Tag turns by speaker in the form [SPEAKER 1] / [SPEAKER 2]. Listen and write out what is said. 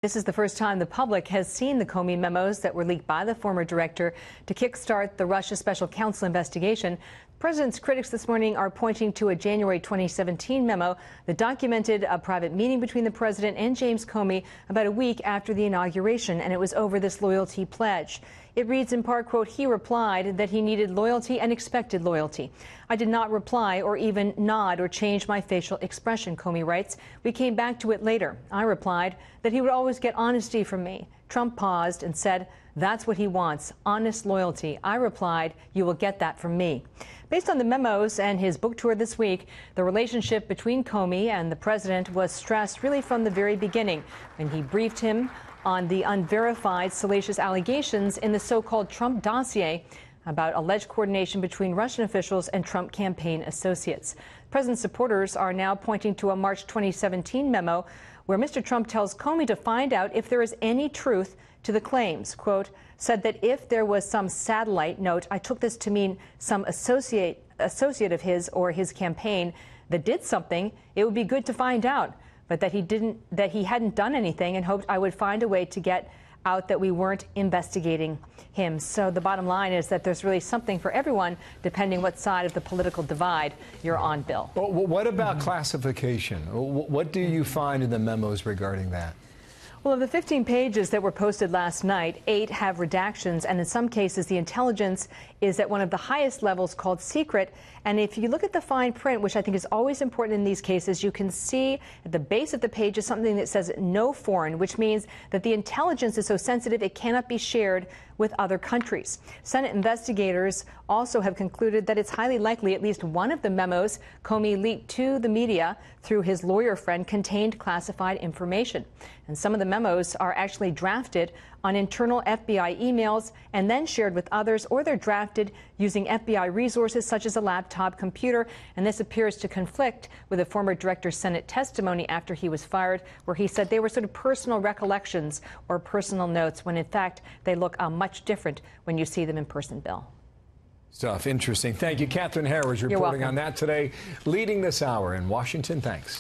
[SPEAKER 1] This is the first time the public has seen the Comey memos that were leaked by the former director to kickstart the Russia special counsel investigation. The president's critics this morning are pointing to a January 2017 memo that documented a private meeting between the president and James Comey about a week after the inauguration, and it was over this loyalty pledge. It reads in part, quote, "He replied that he needed loyalty and expected loyalty. I did not reply or even nod or change my facial expression," Comey writes. "We came back to it later. I replied that he would always get honesty from me." Trump paused and said, "That's what he wants, honest loyalty." I replied, "You will get that from me." Based on the memos and his book tour this week, the relationship between Comey and the president was stressed really from the very beginning when he briefed him on the unverified salacious allegations in the so-called Trump dossier about alleged coordination between Russian officials and Trump campaign associates. President's supporters are now pointing to a March 2017 memo where Mr. Trump tells Comey to find out if there is any truth to the claims. Quote, said that if there was some satellite, note, I took this to mean some associate of his or his campaign that did something, it would be good to find out. But that he hadn't done anything, and hoped I would find a way to get out that we weren't investigating him. So the bottom line is that there's really something for everyone, depending what side of the political divide you're on, Bill.
[SPEAKER 2] Well, what about classification? What do you find in the memos regarding that?
[SPEAKER 1] Well, of the 15 pages that were posted last night, 8 have redactions, and in some cases the intelligence is at one of the highest levels called secret. And if you look at the fine print, which I think is always important in these cases, you can see at the base of the page is something that says no foreign, which means that the intelligence is so sensitive it cannot be shared with other countries. Senate investigators also have concluded that it's highly likely at least one of the memos Comey leaked to the media through his lawyer friend contained classified information. And some of the memos are actually drafted on internal FBI emails and then shared with others, or they're drafted using FBI resources such as a laptop computer. And this appears to conflict with the former director's Senate testimony after he was fired, where he said they were sort of personal recollections or personal notes, when in fact they look much different when you see them in person, Bill.
[SPEAKER 2] Stuff. Interesting. Thank you, Catherine Herridge, reporting on that today, leading this hour in Washington. Thanks.